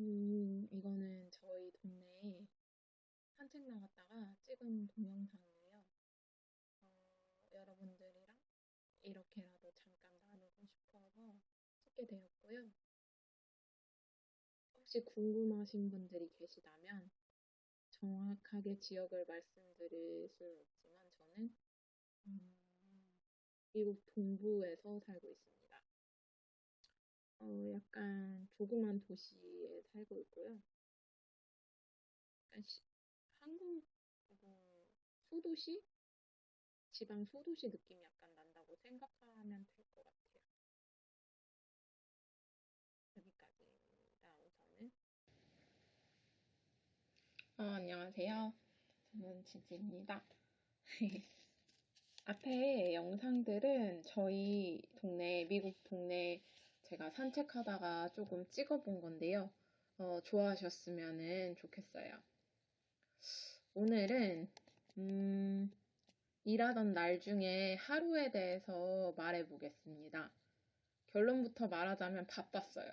이거는 저희 동네에 산책 나갔다가 찍은 동영상이에요. 여러분들이랑 이렇게라도 잠깐 나누고 싶어서 찍게 되었고요. 혹시 궁금하신 분들이 계시다면 정확하게 지역을 말씀드릴 수는 없지만 저는 음, 미국 동부에서 살고 있습니다. 약간 조그만 도시에 살고 있고요. 약간 한국 소도시? 지방 소도시 느낌이 약간 난다고 생각하면 될 것 같아요. 여기까지입니다. 우선은. 안녕하세요. 저는 지지입니다. 앞에 영상들은 저희 동네, 미국 동네 제가 산책하다가 조금 찍어본 건데요. 좋아하셨으면 좋겠어요. 오늘은 일하던 날 중에 하루에 대해서 말해보겠습니다. 결론부터 말하자면 바빴어요.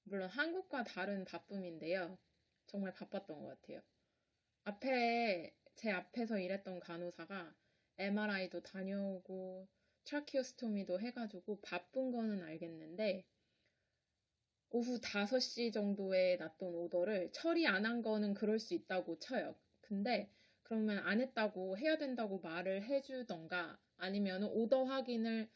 물론 한국과 다른 바쁨인데요. 정말 바빴던 것 같아요. 제 앞에서 일했던 간호사가 MRI도 다녀오고 트라키오스토미도 해가지고 바쁜 거는 알겠는데 오후 5시 정도에 났던 오더를 처리 안 한 거는 그럴 수 있다고 쳐요. 근데 그러면 안 했다고 해야 된다고 말을 해주던가 아니면 오더 확인을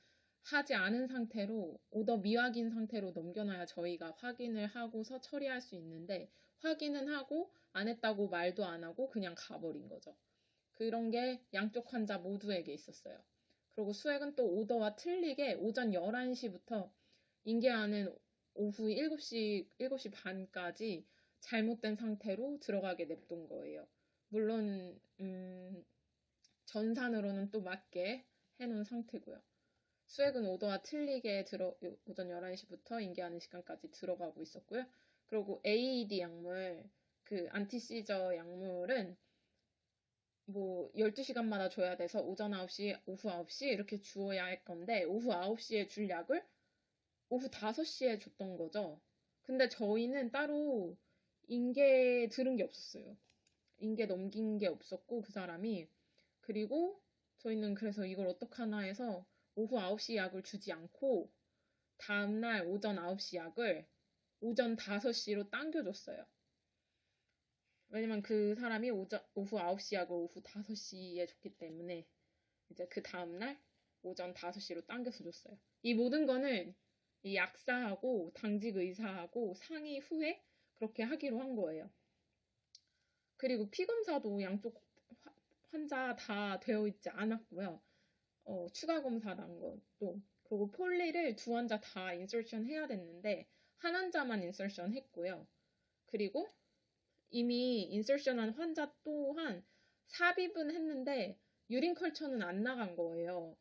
하지 않은 상태로 오더 미확인 상태로 넘겨놔야 저희가 확인을 하고서 처리할 수 있는데 확인은 하고 안 했다고 말도 안 하고 그냥 가버린 거죠. 그런 게 양쪽 환자 모두에게 있었어요. 그리고 수액은 또 오더와 틀리게 오전 11시부터 인계하는 오후 7시 반까지 잘못된 상태로 들어가게 냅둔 거예요. 물론 전산으로는 또 맞게 해놓은 상태고요. 수액은 오더와 틀리게 오전 11시부터 인계하는 시간까지 들어가고 있었고요. 그리고 AED 약물, 그 안티시저 약물은 뭐 12시간마다 줘야 돼서 오전 9시, 오후 9시 이렇게 주어야 할 건데 오후 9시에 줄 약을 오후 5시에 줬던 거죠. 근데 저희는 따로 인계 들은 게 없었어요. 인계 넘긴 게 없었고 그 사람이 그리고 저희는 그래서 이걸 어떡하나 해서 오후 9시 약을 주지 않고 다음날 오전 9시 약을 오전 5시로 당겨줬어요. 왜냐면 그 사람이 오후 9시 약을 오후 5시에 줬기 때문에 이제 그 다음날 오전 5시로 당겨서 줬어요. 이 모든 거는 이 약사하고 당직 의사하고 상의 후에 그렇게 하기로 한 거예요. 그리고 피검사도 양쪽 환자 다 되어 있지 않았고요. 추가 검사란 것도 그리고 폴리를 두 환자 다 인서션 해야 됐는데 한 환자만 인서션 했고요. 그리고 이미 인서션한 환자 또한 삽입은 했는데 유린 컬처는 안 나간 거예요.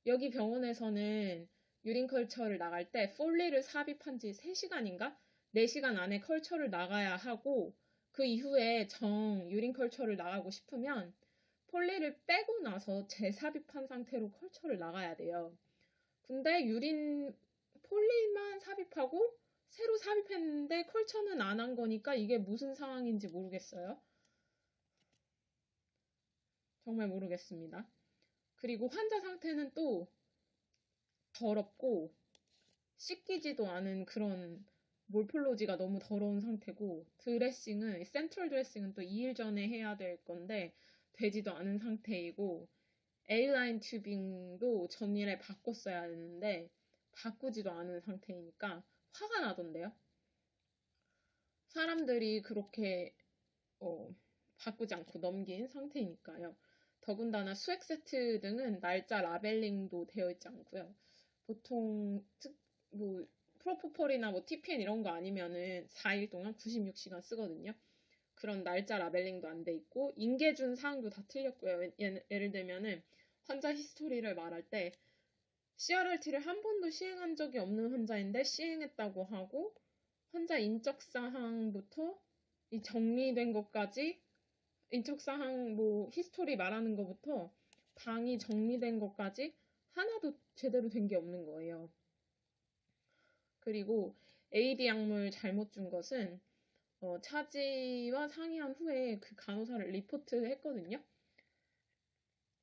여기 병원에서는 유린 컬처를 나갈 때 폴리를 삽입한 지 3시간인가? 4시간 안에 컬처를 나가야 하고 그 이후에 유린 컬처를 나가고 싶으면 폴리를 빼고 나서 재삽입한 상태로 컬처를 나가야 돼요. 근데 폴리만 삽입하고 새로 삽입했는데 컬처는 안 한 거니까 이게 무슨 상황인지 모르겠어요. 정말 모르겠습니다. 그리고 환자 상태는 또 더럽고 씻기지도 않은 그런 몰폴로지가 너무 더러운 상태고 센트럴 드레싱은 또 2일 전에 해야 될 건데 되지도 않은 상태이고 A라인 튜빙도 전일에 바꿨어야 하는데 바꾸지도 않은 상태이니까 화가 나던데요. 사람들이 그렇게 바꾸지 않고 넘긴 상태니까요. 더군다나 수액 세트 등은 날짜 라벨링도 되어 있지 않고요. 보통 프로포폴이나 TPN 이런 거 아니면은 4일 동안 96시간 쓰거든요. 그런 날짜 라벨링도 안 돼 있고 인계준 사항도 다 틀렸고요. 예를 들면은 환자 히스토리를 말할 때 CRRT를 한 번도 시행한 적이 없는 환자인데 시행했다고 하고 환자 인적사항부터 이 정리된 것까지 인적사항 히스토리 말하는 것부터 방이 정리된 것까지 하나도 제대로 된 게 없는 거예요. 그리고 AD 약물 잘못 준 것은 차지와 상의한 후에 그 간호사를 리포트했거든요.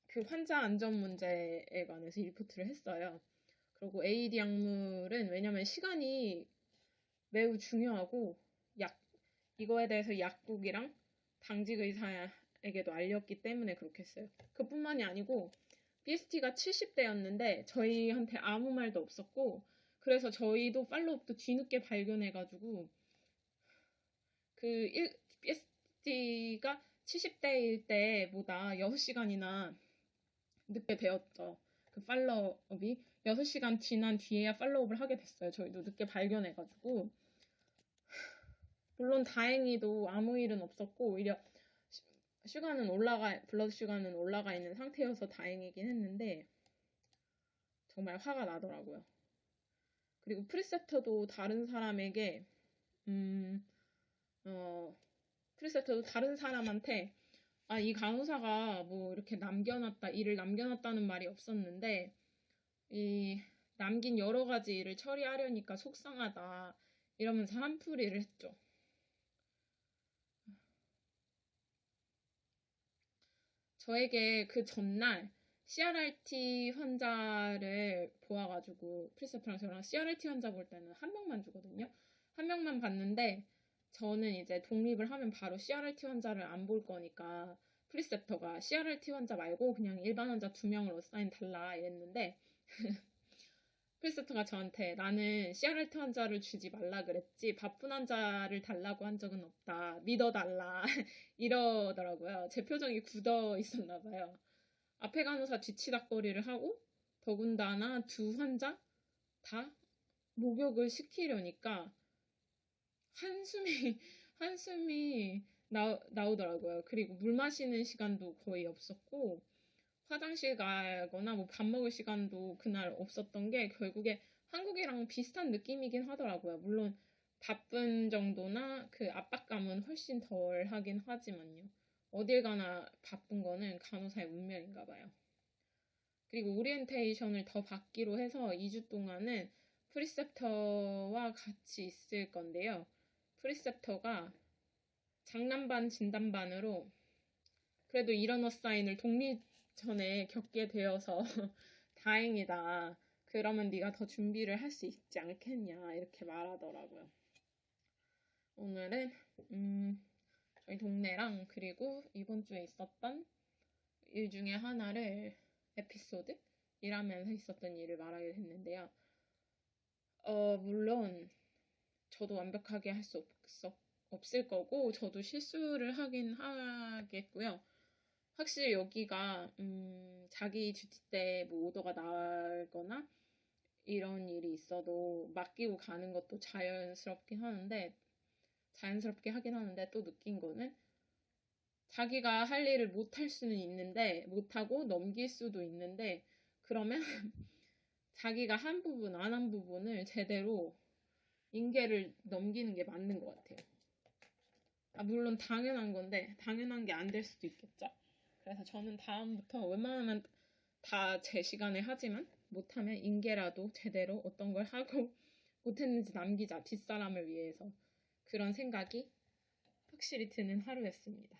그 환자 안전 문제에 관해서 리포트를 했어요. 그리고 AD 약물은 왜냐면 시간이 매우 중요하고 이거에 대해서 약국이랑 당직 의사에게도 알렸기 때문에 그렇게 했어요. 그뿐만이 아니고 BST가 70대였는데 저희한테 아무 말도 없었고 그래서 저희도 팔로우업도 뒤늦게 발견해가지고 BST가 70대일 때보다 6시간이나 늦게 되었죠. 그 팔로우업이 6시간 지난 뒤에야 팔로우업을 하게 됐어요. 저희도 늦게 발견해가지고 물론 다행히도 아무 일은 없었고 오히려 블러드 슈가는 올라가 있는 상태여서 다행이긴 했는데 정말 화가 나더라고요. 그리고 프리셉터도 다른 사람한테 이 간호사가 뭐 이렇게 일을 남겨놨다는 말이 없었는데 이 남긴 여러 가지 일을 처리하려니까 속상하다 이러면서 한풀이를 했죠. 저에게 그 전날 CRRT 환자를 보아가지고 프리셉터랑 저랑 CRRT 환자 볼 때는 한 명만 주거든요. 한 명만 봤는데 저는 이제 독립을 하면 바로 CRRT 환자를 안 볼 거니까 프리셉터가 CRRT 환자 말고 그냥 일반 환자 2명을 어사인 달라 이랬는데 프리셉터가 저한테 나는 CRRT 환자를 주지 말라 그랬지 바쁜 환자를 달라고 한 적은 없다. 믿어달라. 이러더라고요. 제 표정이 굳어 있었나 봐요. 앞에 간호사 뒤치닥거리를 하고 더군다나 두 환자 다 목욕을 시키려니까 한숨이 나오더라고요. 그리고 물 마시는 시간도 거의 없었고 화장실 가거나 뭐 밥 먹을 시간도 그날 없었던 게 결국에 한국이랑 비슷한 느낌이긴 하더라고요. 물론 바쁜 정도나 그 압박감은 훨씬 덜 하긴 하지만요. 어딜 가나 바쁜 거는 간호사의 운명인가 봐요. 그리고 오리엔테이션을 더 받기로 해서 2주 동안은 프리셉터와 같이 있을 건데요. 프리셉터가 장난반 진단반으로 그래도 이런 어사인을 독립 전에 겪게 되어서 다행이다. 그러면 네가 더 준비를 할 수 있지 않겠냐 이렇게 말하더라고요. 오늘은 저희 동네랑 그리고 이번 주에 있었던 일 중에 하나를 에피소드 일하면서 있었던 일을 말하게 됐는데요. 물론 저도 완벽하게 할 수 없을 거고 저도 실수를 하긴 하겠고요. 확실히 여기가 자기 듀티 때 뭐 오더가 나거나 이런 일이 있어도 맡기고 가는 것도 자연스럽게 하긴 하는데 또 느낀 거는 자기가 할 일을 못할 수는 있는데 못하고 넘길 수도 있는데 그러면 자기가 한 부분 안 한 부분을 제대로 인계를 넘기는 게 맞는 것 같아요. 물론 당연한 건데 당연한 게 안 될 수도 있겠죠. 그래서 저는 다음부터 웬만하면 다 제 시간에 하지만 못하면 인계라도 제대로 어떤 걸 하고 못했는지 남기자 뒷사람을 위해서 그런 생각이 확실히 드는 하루였습니다.